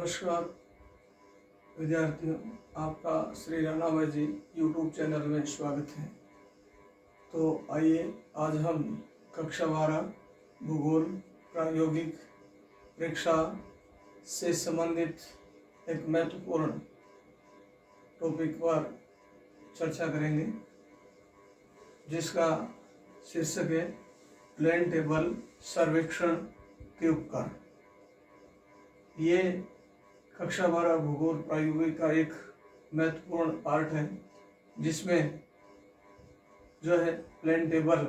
नमस्कार विद्यार्थियों, आपका श्री राणा भाई जी यूट्यूब चैनल में स्वागत है। तो आइए आज हम कक्षा 12 भूगोल प्रायोगिक परीक्षा से संबंधित एक महत्वपूर्ण टॉपिक पर चर्चा करेंगे, जिसका शीर्षक है प्लेन टेबल सर्वेक्षण के उपकार। ये कक्षा 12 भूगोल प्रायोगिक का एक महत्वपूर्ण पार्ट है, जिसमें जो है प्लेन टेबल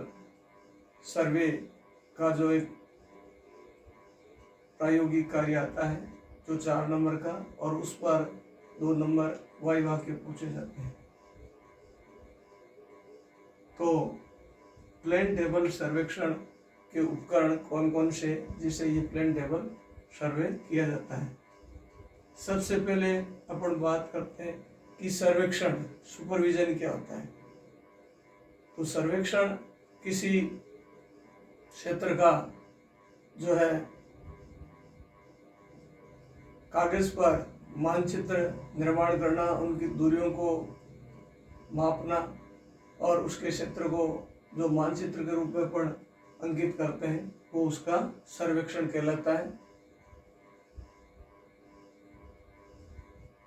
सर्वे का जो एक प्रायोगिक कार्य आता है, जो 4 नंबर का, और उस पर 2 नंबर वाइवा के पूछे जाते हैं। तो प्लेन टेबल सर्वेक्षण के उपकरण कौन कौन से, जिसे ये प्लेन टेबल सर्वे किया जाता है। सबसे पहले अपन बात करते हैं कि सर्वेक्षण सुपरविजन क्या होता है। तो सर्वेक्षण किसी क्षेत्र का जो है कागज पर मानचित्र निर्माण करना, उनकी दूरियों को मापना और उसके क्षेत्र को जो मानचित्र के रूप में अपन अंकित करते हैं, वो उसका सर्वेक्षण कहलाता है।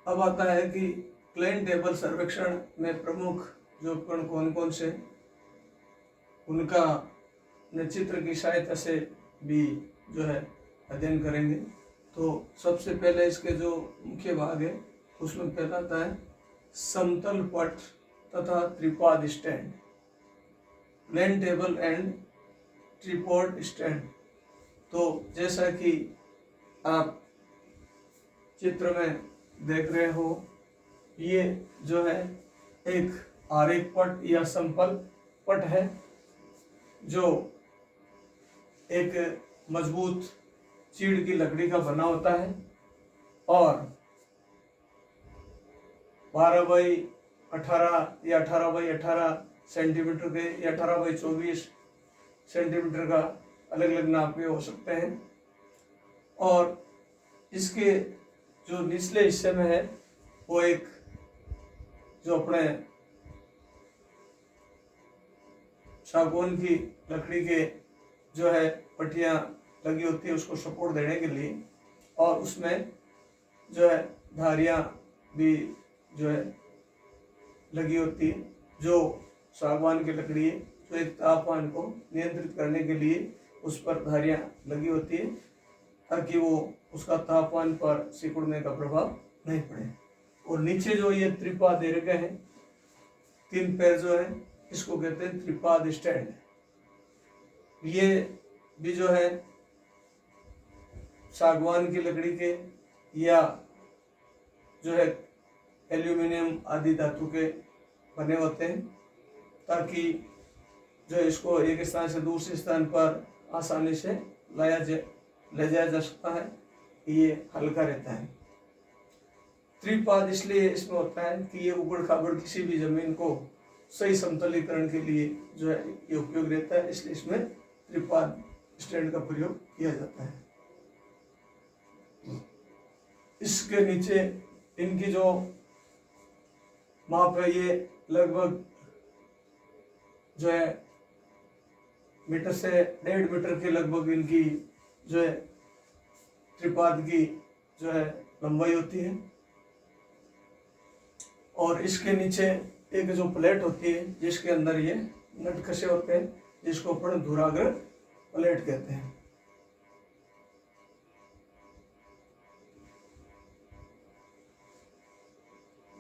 अब आता है कि प्लेन टेबल सर्वेक्षण में प्रमुख जो उपकरण कौन कौन से, उनका चित्र की सहायता से भी जो है अध्ययन करेंगे। तो सबसे पहले इसके जो मुख्य भाग है, उसमें पहला आता है समतल पट तथा त्रिपाद stand, plane table and tripod stand. तो जैसा कि आप चित्र में देख रहे हो, ये जो है एक आरेख पट या समतल पट है, जो एक मजबूत चीड़ की लकड़ी का बना होता है और 12 बाई 18 या 18 बाई 18 सेंटीमीटर के या 18 बाई 24 सेंटीमीटर का अलग अलग नाप के हो सकते हैं। और इसके जो निचले हिस्से में है, वो एक जो अपने सागौन की लकड़ी के जो है पट्टियां लगी होती है, उसको सपोर्ट देने के लिए, और उसमें जो है धारियां भी जो है लगी होती है, जो सागवान की लकड़ी है, जो एक तापमान को नियंत्रित करने के लिए उस पर धारियां लगी होती है, ताकि वो उसका तापमान पर सिकुड़ने का प्रभाव नहीं पड़े। और नीचे जो ये त्रिपाद दे रखे हैं, 3 पैर जो है, इसको कहते हैं त्रिपाद स्टैंड। ये भी जो है सागवान की लकड़ी के या जो है एल्यूमिनियम आदि धातु के बने होते हैं, ताकि जो इसको एक स्थान से दूसरे स्थान पर आसानी से ले जाया जा सकता है। ये हल्का रहता है। त्रिपाद इसलिए इसमें होता है कि ये उबड़ खाबड़ किसी भी जमीन को सही समतलीकरण के लिए जो है ये उपयोग रहता है, इसलिए इसमें त्रिपाद स्टैंड का प्रयोग किया जाता है। इसके नीचे इनकी जो माप है, ये लगभग जो है मीटर से 1.5 मीटर के लगभग इनकी जो है त्रिपाद की जो है लंबाई होती है। और इसके नीचे एक जो प्लेट होती है, जिसके अंदर ये नट कसे होते हैं, जिसको अपन धुराग्र प्लेट कहते हैं।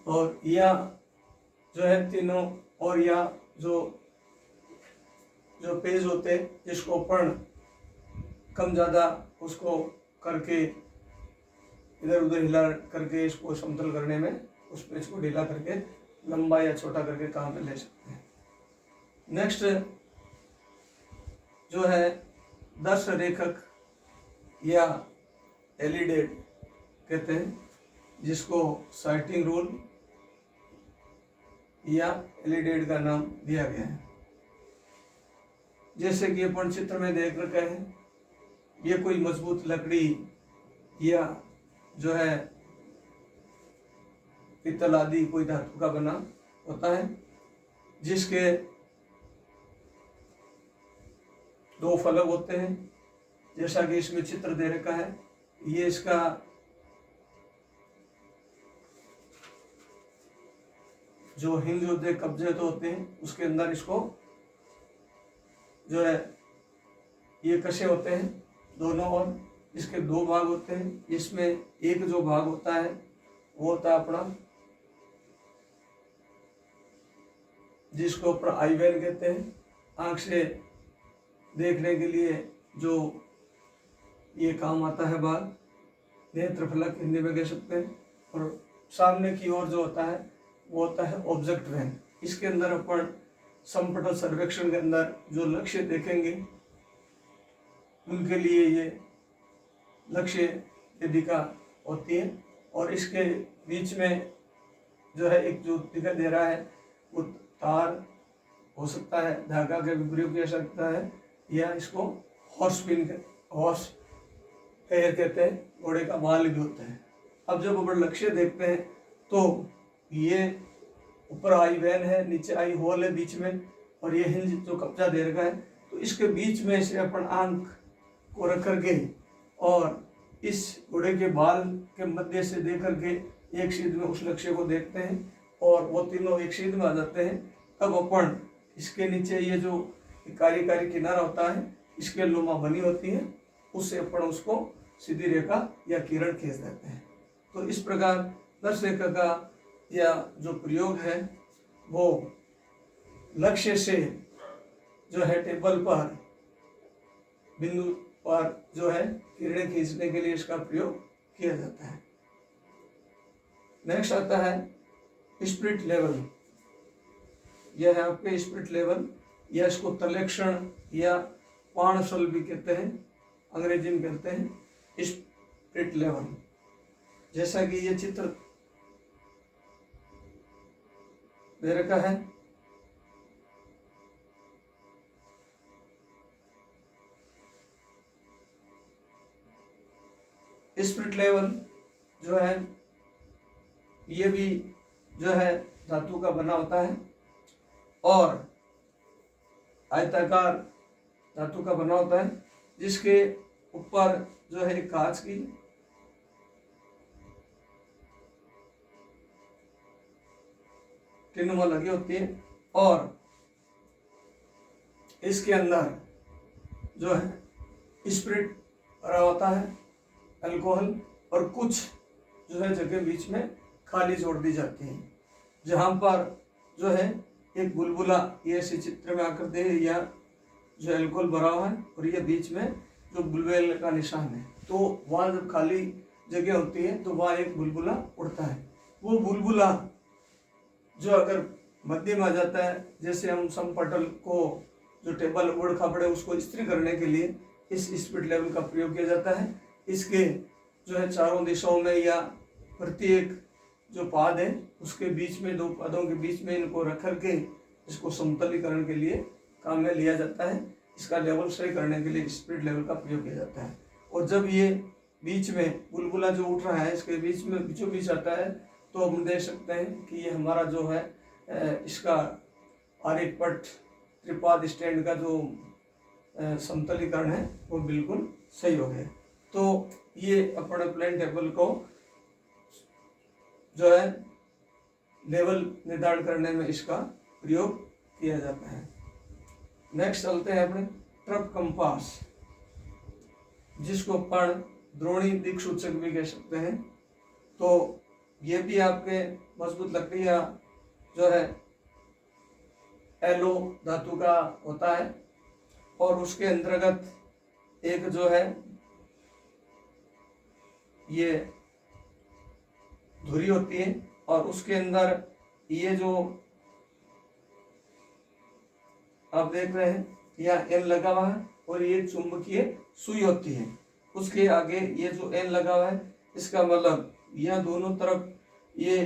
और यह जो है तीनों, और यह जो पेज होते हैं, जिसको अपन कम ज़्यादा उसको करके इधर उधर हिला करके इसको समतल करने में उस पेज को ढीला करके लंबा या छोटा करके काम में ले सकते हैं। नेक्स्ट जो है 10 रेखक या एलिडेड कहते हैं, जिसको साइटिंग रूल या एलिडेड का नाम दिया गया है। जैसे कि अपन चित्र में देख रखे हैं, ये कोई मजबूत लकड़ी या जो है पीतल आदि कोई धातु का बना होता है, जिसके दो फलक होते हैं, जैसा कि इसमें चित्र दे रखा है। ये इसका जो हिंज होते हैं, कब्जे तो होते हैं, उसके अंदर इसको जो है ये कसे होते हैं दोनों ओर। इसके दो भाग होते हैं। इसमें एक जो भाग होता है वो होता है अपना, जिसको अपना आई वेन कहते हैं, आंख से देखने के लिए जो ये काम आता है भाग, नेत्र फलक हिंदी में कह सकते हैं। और सामने की ओर जो होता है वो होता है ऑब्जेक्ट वैन। इसके अंदर अपन समपटल सर्वेक्षण के अंदर जो लक्ष्य देखेंगे उनके लिए ये लक्ष्य वेदिका होती है। और इसके बीच में जो है एक जो दिखाई दे रहा है वो तार हो सकता है, धागा का भी प्रयोग किया सकता है, या इसको हॉर्स हेयर कहते हैं, घोड़े का बाल भी होता है। अब जब अपन लक्ष्य देखते हैं तो ये ऊपर आई वैन है, नीचे आई होल है बीच में, और ये हिंज जो कब्जा दे रखा है, तो इसके बीच में से अपन आंख को रख करके और इस घोड़े के बाल के मध्य से देख करके एक सीध में उस लक्ष्य को देखते हैं, और वो तीनों एक सीध में आ जाते हैं। तब अपन इसके नीचे ये जो कार्यकारी किनारा होता है, इसके लुमा बनी होती है, उससे अपन उसको सीधी रेखा या किरण खींच देते हैं। तो इस प्रकार दर्श रेखा का या जो प्रयोग है वो लक्ष्य से जो है टेबल पर बिंदु पर जो है किरणें खींचने के लिए इसका प्रयोग किया जाता है। नेक्स्ट आता है स्पिरिट लेवल। यह है आपके स्पिरिट लेवल, या इसको तलेक्षण या पाणशल भी कहते हैं, अंग्रेजी में कहते हैं स्पिरिट लेवल। जैसा कि ये चित्र दे रखा है, स्पिरिट लेवल जो है ये भी जो है धातु का बना होता है, और आयताकार धातु का बना होता है, जिसके ऊपर जो है कांच की टिनुमा लगी होती है, और इसके अंदर जो है स्पिरिट भरा होता है, अल्कोहल, और कुछ जो है जगह बीच में खाली छोड़ दी जाती है, जहां पर जो है एक बुलबुला ये ऐसे चित्र में आकृति है, या जो अल्कोहल भरा हुआ है, और ये बीच में जो बुलबुले का निशान है। तो वहाँ जब खाली जगह होती है तो वहाँ एक बुलबुला उड़ता है। वो बुलबुला जो अगर मध्य में आ जाता है, जैसे हम समपटल को जो टेबल उबड़ खाबड़ है उसको स्थिर करने के लिए इस स्पिरिट लेवल का प्रयोग किया जाता है। इसके जो है चारों दिशाओं में या प्रत्येक जो पाद है उसके बीच में, दो पादों के बीच में इनको रख करके इसको समतलीकरण के लिए काम में लिया जाता है। इसका लेवल सही करने के लिए स्पिरिट लेवल का प्रयोग किया जाता है। और जब ये बीच में बुलबुला जो उठ रहा है इसके बीच में बीचों बीच आता है, तो हम देख सकते हैं कि ये हमारा जो है इसका आर्यपट त्रिपाद स्टैंड का जो समतलीकरण है वो बिल्कुल सही हो गया। तो ये अपने प्लेन टेबल को जो है लेवल निर्धारण करने में इसका प्रयोग किया जाता है। नेक्स्ट चलते हैं अपने ट्रप कंपास, जिसको अपन द्रोणी दिक् सूचक भी कह सकते हैं। तो ये भी आपके मजबूत लकड़ियाँ जो है एलो धातु का होता है, और उसके अंतर्गत एक जो है ये धुरी होती है, और उसके अंदर ये जो आप देख रहे हैं यह एन लगा हुआ है, और ये चुंबकीय सुई होती है। उसके आगे ये जो एन लगा हुआ है इसका मतलब यह दोनों तरफ ये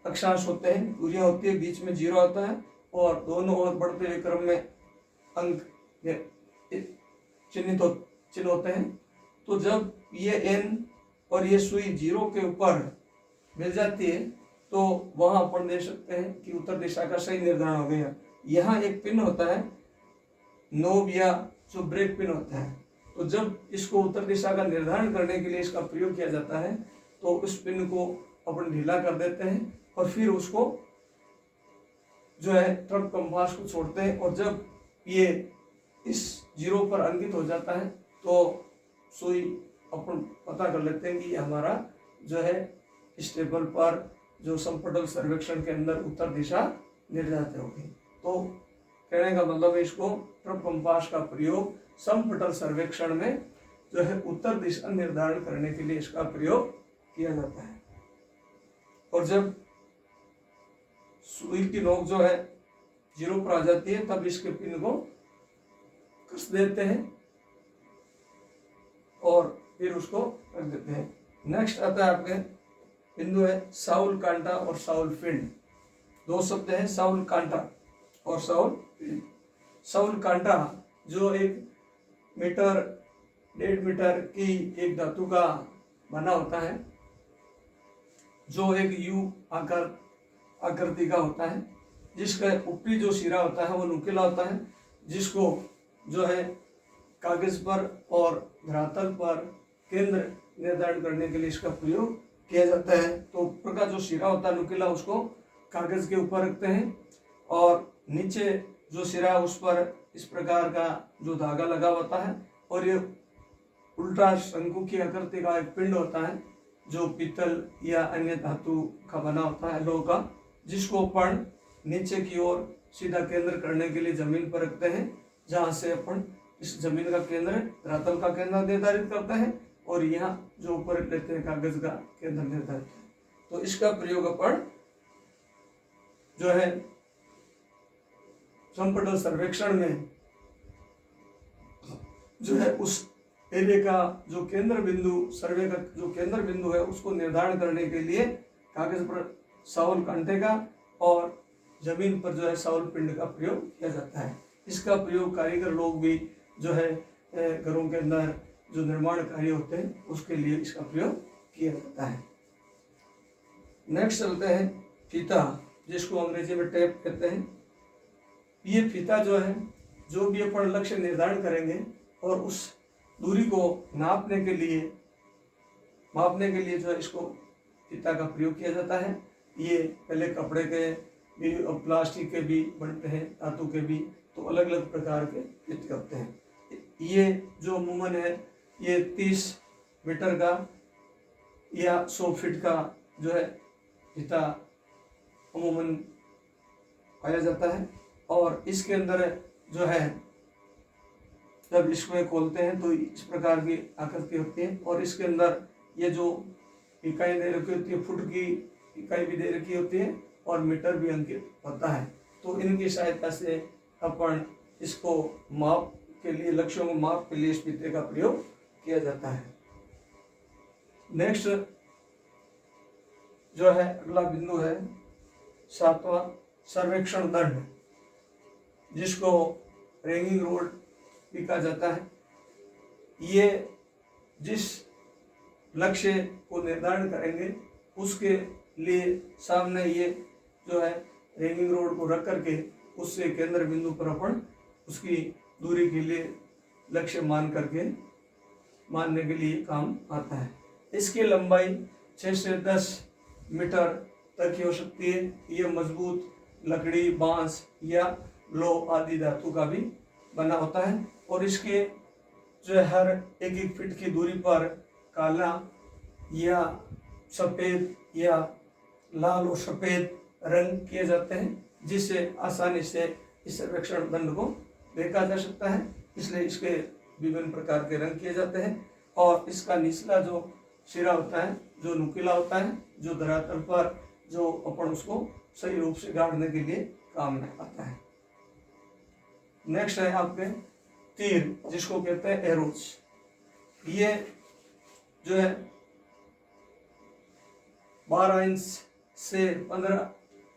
अक्षांश होते हैं, दूरियां होती है, बीच में जीरो आता है, और दोनों ओर बढ़ते हुए क्रम में अंक चिन्ह होते हैं। तो जब ये एन और ये सुई जीरो के ऊपर मिल जाती है तो वहां अपन देख सकते हैं कि उत्तर दिशा का सही निर्धारण हो गया। यहाँ एक पिन होता है, नोब या जो ब्रेक पिन होता है, तो जब इसको उत्तर दिशा का निर्धारण करने के लिए इसका प्रयोग किया जाता है तो उस पिन को अपन ढीला कर देते हैं और फिर उसको जो है ट्रक कंपास को छोड़ते हैं, और जब ये इस जीरो पर अंकित हो जाता है तो सुई अपन पता कर लेते हैं कि ये हमारा जो है इस टेबल पर जो समपटल सर्वेक्षण के अंदर उत्तर दिशा निर्धारित होगी। तो कहने का मतलब है इसको ट्रक कंपास का प्रयोग समपटल सर्वेक्षण में जो है उत्तर दिशा निर्धारण करने के लिए इसका प्रयोग किया जाता है। और जब सुई की नोक जो है जीरो पर आ जाती है तब इसके पिन को कस देते हैं और फिर उसको रख देते हैं। नेक्स्ट आता है आपके बिंदु है साउल कांटा और साउल पिंड। दो शब्द हैं, साउल कांटा और साउल पिंड। साउल कांटा जो 1 मीटर 1.5 मीटर की एक धातु का बना होता है, जो एक यू आकृति का होता है, जिसका ऊपरी जो सिरा होता है वो नुकीला होता है, जिसको जो है कागज पर और धरातल पर केंद्र निर्धारण करने के लिए इसका प्रयोग किया जाता है। तो ऊपर का जो सिरा होता है नुकीला, उसको कागज के ऊपर रखते हैं और नीचे जो सिरा है उस पर इस प्रकार का जो धागा लगा होता है, और ये उल्टा शंकु की आकृति का एक पिंड होता है जो पीतल या अन्य धातु का बना होता है, लोह का, जिसको अपन नीचे की ओर सीधा केंद्र करने के लिए जमीन पर रखते हैं, जहां से अपन इस जमीन का केंद्र धरातल का केंद्र निर्धारित करते हैं और यहाँ जो ऊपर लेते हैं कागज का केंद्र निर्धारित है। तो इसका प्रयोग अपन जो है समपटल सर्वेक्षण में जो है उस एरिया का जो केंद्र बिंदु, सर्वे का जो केंद्र बिंदु है, उसको निर्धारण करने के लिए कागज पर साउल कांटे का और जमीन पर जो है साउल पिंड का प्रयोग किया जाता है। इसका प्रयोग कारीगर लोग भी जो है घरों के अंदर जो निर्माण कार्य होते हैं उसके लिए इसका प्रयोग किया जाता है। नेक्स्ट चलते हैं फीता, जिसको अंग्रेजी में टेप कहते हैं। ये फीता जो है, जो भी अपन लक्ष्य निर्धारण करेंगे और उस दूरी को मापने के लिए जो है इसको फीता का प्रयोग किया जाता है। ये पहले कपड़े के भी और प्लास्टिक के भी बनते हैं, धातु के भी, तो अलग अलग प्रकार के फीते होते हैं। ये जो अमूमन है ये 30 मीटर का या 100 फीट का जो है फीता अमूमन पाया जाता है, और इसके अंदर जो है जब इसको खोलते हैं तो इस प्रकार की आकृति होती है, और इसके अंदर ये जो इकाई दे रखी होती है, फुट की इकाई भी दे रखी होती है और मीटर भी अंकित होता है। तो इनकी सहायता से अपन इसको माप के लिए, लक्ष्यों को माप के लिए इस फीते का प्रयोग किया जाता है। नेक्स्ट जो है अगला बिंदु है 7वां सर्वेक्षण दंड, जिसको रेंगिंग रोड भी कहा जाता है। ये जिस लक्ष्य को निर्धारण करेंगे उसके लिए सामने ये जो है रेंगिंग रोड को रख करके उससे केंद्र बिंदु पर अपन उसकी दूरी के लिए लक्ष्य मानने के लिए काम आता है। इसकी लंबाई 6 से 10 मीटर तक की हो सकती है। यह मजबूत लकड़ी, बांस या लोह आदि धातु का भी बना होता है, और इसके जो है हर 1-1 फीट की दूरी पर काला या सफ़ेद या लाल और सफ़ेद रंग किए जाते हैं, जिससे आसानी से इस सर्वेक्षण दंड को देखा जा सकता है। इसलिए इसके विभिन्न प्रकार के रंग किए जाते हैं, और इसका निचला जो सिरा होता है, जो नुकीला होता है, जो धरातल पर जो अपन उसको सही रूप से गाड़ने के लिए काम में आता है। नेक्स्ट है आपके तीर, जिसको कहते हैं एरोज। ये जो है 12 इंच से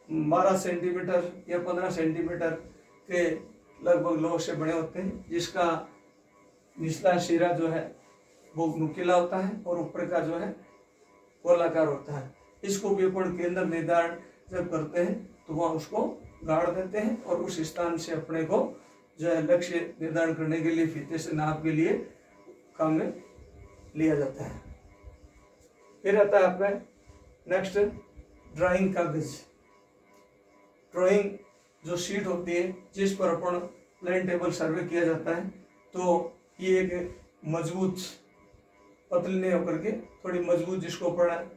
12 सेंटीमीटर या 15 सेंटीमीटर के लगभग लोह से बने होते हैं, जिसका निचला सिरा जो है वो नुकीला होता है और ऊपर का जो है गोलाकार होता है। इसको भी अपन केंद्र निर्धारण जब करते हैं तो वहाँ उसको गाड़ देते हैं और उस स्थान से अपने को जो है लक्ष्य निर्धारण करने के लिए फीते से नाप के लिए काम में लिया जाता है। फिर आता है अपने नेक्स्ट ड्राइंग कागज। ड्राइंग जो शीट होती है जिस पर अपन प्लेन टेबल सर्वे किया जाता है, तो ये एक मजबूत पतली नहीं होकर के थोड़ी मजबूत, जिसको अपन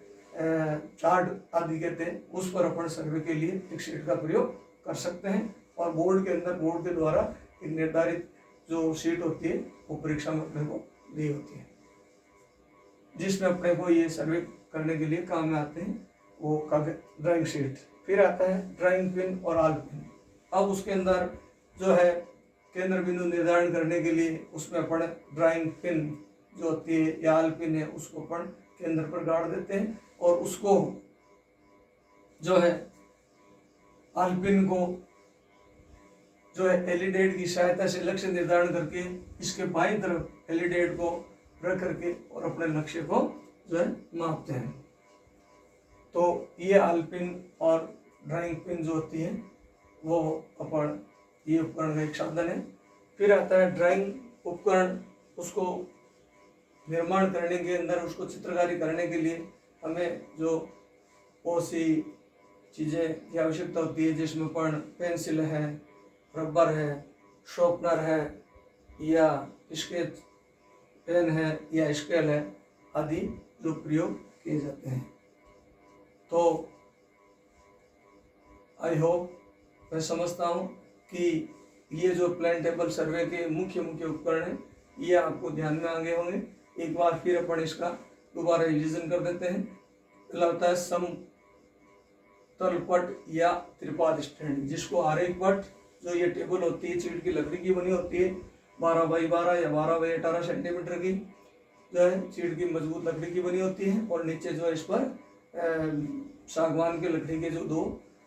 चार्ट आदि कहते हैं, उस पर अपन सर्वे के लिए एक शीट का प्रयोग कर सकते हैं। और बोर्ड के अंदर बोर्ड के द्वारा एक निर्धारित जो शीट होती है वो परीक्षा में अपने को दी होती है, जिसमें अपने को ये सर्वे करने के लिए काम में आते हैं वो कागज ड्राइंग शीट। फिर आता है ड्राइंग पिन और आल पिन। अब उसके अंदर जो है केंद्र बिंदु निर्धारण करने के लिए उसमें अपन ड्राइंग पिन जो होती है या आल पिन है उसको अपन केंद्र पर गाड़ देते हैं और उसको जो है आल पिन को जो है एलिडेट की सहायता से लक्ष्य निर्धारण करके इसके बाईं तरफ एलिडेट को रख करके और अपने लक्ष्य को जो है मापते हैं। तो ये आल पिन और ड्राइंग पिन जो होती है वो अपन ये उपकरण का एक साधन है। फिर आता है ड्राइंग उपकरण। उसको निर्माण करने के अंदर उसको चित्रकारी करने के लिए हमें जो बहुत सी चीज़ें की आवश्यकता होती है, जिसमें अपन पेंसिल है, रबर है, शॉर्पनर है या स्केच पेन है या स्केल है आदि जो प्रयोग किए जाते हैं। तो आई होप, मैं समझता हूँ कि ये जो प्लेन टेबल सर्वे के मुख्य उपकरण हैं ये आपको ध्यान में आ गए होंगे। एक बार फिर अपन इसका दोबारा रिवीजन कर देते हैं। पहला होता है समतल पट या त्रिपाद स्टैंड, जिसको आरेख पट जो ये टेबल होती है चीड़ की लकड़ी की बनी होती है 12 बाई 12 या 12 बाई 18 सेंटीमीटर की जो है चीड़ की मजबूत लकड़ी की बनी होती है और नीचे जो है इस पर सागवान के लकड़ी के जो 2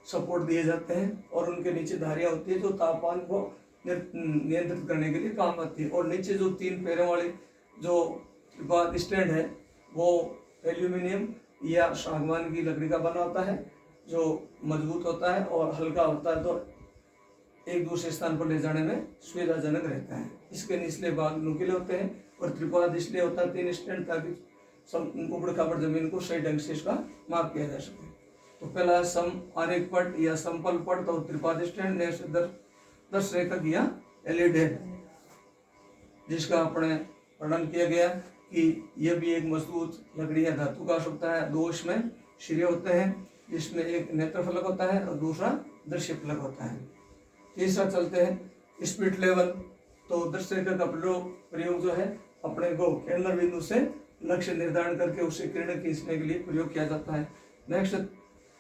सपोर्ट दिए जाते हैं और उनके नीचे धारियां होती है जो तापमान को नियंत्रित करने के लिए काम आती है। और नीचे जो 3 पैरों वाले जो त्रिपाद स्टैंड है वो एल्यूमिनियम या सागवान की लकड़ी का बना होता है जो मजबूत होता है और हल्का होता है, तो एक दूसरे स्थान पर ले जाने में सुविधाजनक रहता है। इसके निचले भाग नुकीले होते हैं और त्रिपाद इसलिए होता है 3 स्टैंड ताकि उबड़ खाबड़ जमीन को सही ढंग से इसका माप किया जा सके। तो पहला सम आरेख पट या समपल पट और त्रिपाद स्टैंड ने 10 रेखा किया एलिडेट, जिसका अपने वर्णन किया गया कि यह भी एक मजबूत लकड़ी या धातु का होता है। 2 इसमें सिरे होते हैं, जिसमें एक नेत्र फलक होता है और दूसरा दृश्य फलक होता है। तीसरा चलते हैं स्पिरिट लेवल। तो दृश्य रेखा का प्रयोग जो है अपने को केंद्र बिंदु से लक्ष्य निर्धारण करके उससे किरण खींचने के लिए प्रयोग किया जाता है। Next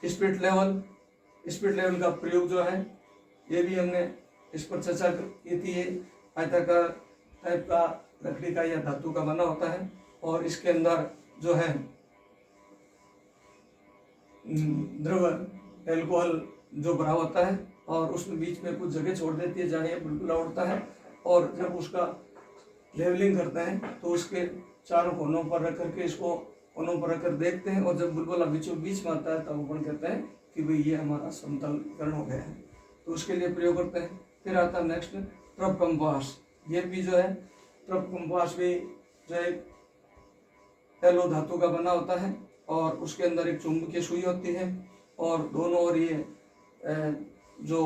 spirit level. Spirit level का प्रयोग जो है ये भी हमने इस पर चर्चा की थी। आयताकार टाइप का लकड़ी का या धातु का बना होता है और इसके अंदर जो है द्रव एल्कोहल जो भरा होता है और उसमें बीच में कुछ जगह छोड़ देती है जहाँ ये बुलबुला उड़ता है और जब उसका लेवलिंग करते हैं तो उसके चारों कोनों पर रख करके इसको कोनों पर रखकर देखते हैं और जब बुलबुला बीचों बीच में आता है तब अपन कहते हैं कि भाई ये हमारा समतलीकरण हो गया है, तो उसके लिए प्रयोग करते हैं। फिर आता है नेक्स्ट ट्रफ कंपास। ये भी जो है ट्रफ कंपास भी जो है एलो धातु का बना होता है और उसके अंदर एक चुंबकीय सुई होती है और दोनों ओर ये जो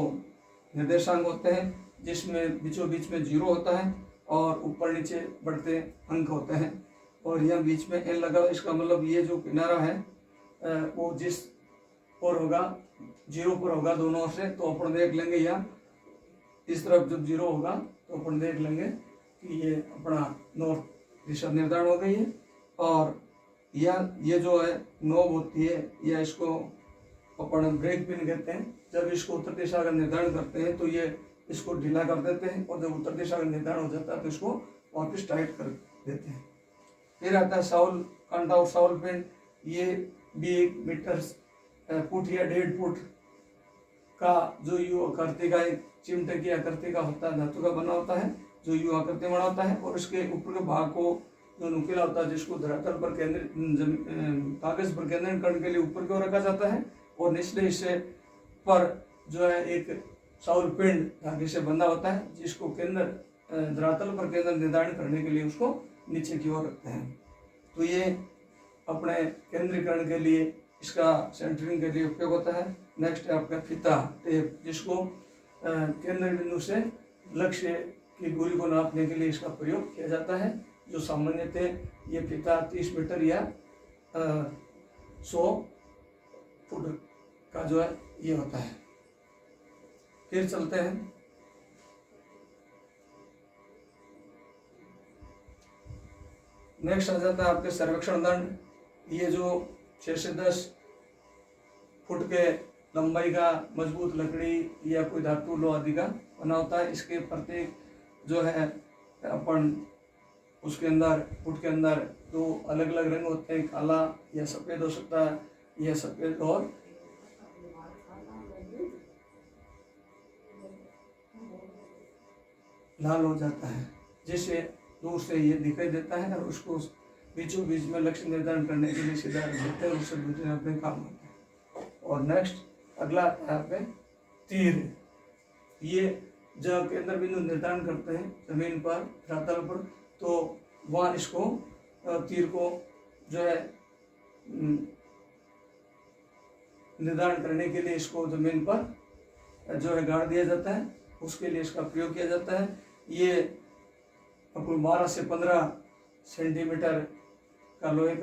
निर्देशांक होते हैं जिसमें बीचों बीच में 0 होता है और ऊपर नीचे बढ़ते अंक होते हैं और यहाँ बीच में एन लगा। इसका मतलब ये जो किनारा है वो जिस ओर होगा 0 पर होगा दोनों ओर से, तो अपन देख लेंगे यहाँ इस तरफ जब 0 होगा तो अपन देख लेंगे कि ये अपना नॉर्थ दिशा निर्धारण हो गई है। और ये जो है नोब होती है या इसको अपन ब्रेक पिन कहते हैं। जब इसको उत्तर दिशा का निर्धारण करते हैं तो ये इसको ढीला कर देते हैं और जब उत्तर दिशा का निर्धारण हो जाता है तो इसको वापस टाइट कर देते हैं। फिर आता है साउल कांटा और साउल पिन। ये भी 1 मीटर फुट या 1.5 फुट का जो यू आकृति का एक चिमटे की आकृति का होता है, धातु का बना होता है जो यू आकृति बना होता है और इसके ऊपर के भाग को जो नुकीला होता है जिसको धरातल पर कागज पर केंद्रण करने के लिए ऊपर की ओर रखा जाता है, और निचले हिस्से पर जो है एक चाउल पिंड धागे से बंधा होता है जिसको केंद्र धरातल पर केंद्र निर्धारण करने के लिए उसको नीचे की ओर रखते हैं। तो ये अपने केंद्रीकरण के लिए, इसका सेंटरिंग के लिए उपयोग होता है। नेक्स्ट है आपका फीता टेप, जिसको केंद्र बिंदु से लक्ष्य की दूरी को नापने के लिए इसका प्रयोग किया जाता है। जो सामान्यतः ये फीता 30 मीटर या 100 फुट का जो है ये होता है। फिर चलते हैं नेक्स्ट आ जाता है आपके सर्वेक्षण दंड। ये जो 6 से 10 फुट के लंबाई का मजबूत लकड़ी या कोई धातु लोहा आदि का बना होता है। इसके प्रत्येक जो है अपन उसके अंदर फुट के अंदर 2 अलग अलग रंग होते हैं, काला या सफ़ेद हो सकता है, यह सफ़ेद और लाल हो जाता है, जिससे दूर से ये दिखाई देता है और उसको बीचों बीच में लक्ष्य निर्धारण करने के लिए सीधा रख देते हैं, उससे दूसरे अपने काम होते हैं। और नेक्स्ट अगला आता है पे तीर। ये जब केंद्र बिंदु निर्धारण करते हैं जमीन पर धरातल पर, तो वहाँ इसको तीर को जो है निर्धारण करने के लिए इसको जमीन पर जो है गाड़ दिया जाता है, उसके लिए इसका प्रयोग किया जाता है। ये 12 से 15 सेंटीमीटर का लोहे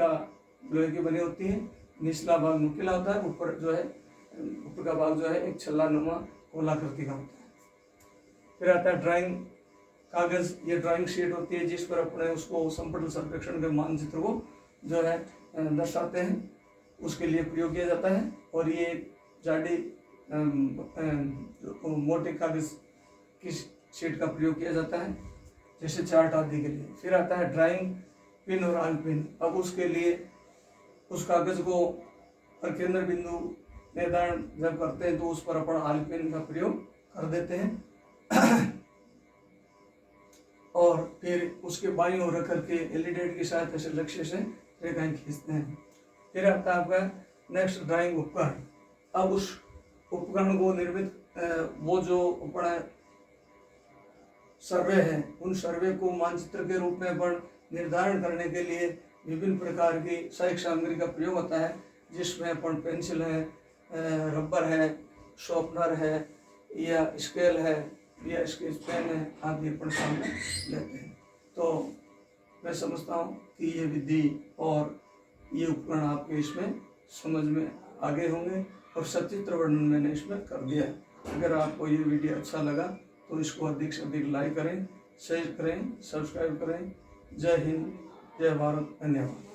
की बनी होती है। निचला भाग नुकीला होता है, ऊपर जो है ऊपर का भाग जो है एक छल्ला नुमा गोलाकृति का होता है। फिर आता है ड्राइंग कागज। ये ड्राइंग शीट होती है जिस पर अपने उसको समपटल सर्वेक्षण के मानचित्र को जो है दर्शाते हैं, उसके लिए प्रयोग किया जाता है। और ये जाडी मोटे कागज की शीट का प्रयोग किया जाता है, जैसे चार्ट आदि के लिए। फिर आता है ड्राइंग पिन और आल पिन। अब उसके लिए उस कागज को केंद्र बिंदु निर्धारण जब करते हैं तो उस पर अपन आल पिन का प्रयोग कर देते हैं और फिर उसके बाईं ओर रख करके एलिडेट की सहायता से लक्ष्य से रेखाएं खींचते हैं। फिर आता है आपका नेक्स्ट ड्राइंग उपकरण। अब उस उपकरण को निर्मित वो जो अपना सर्वे है, उन सर्वे को मानचित्र के रूप में अपन निर्धारण करने के लिए विभिन्न प्रकार की सहायक सामग्री का प्रयोग होता है, जिसमें अपन पेंसिल है, रबर है, शॉर्पनर है, या स्केल है, या स्केच पेन है आदि अपन काम में लेते हैं। तो मैं समझता हूँ कि ये विधि और ये उपकरण आपके इसमें समझ में आगे होंगे, और सचित्र वर्णन मैंने इसमें कर दिया है। अगर आपको ये वीडियो अच्छा लगा तो इसको अधिक से अधिक लाइक करें, शेयर करें, सब्सक्राइब करें। जय हिंद, जय भारत, धन्यवाद।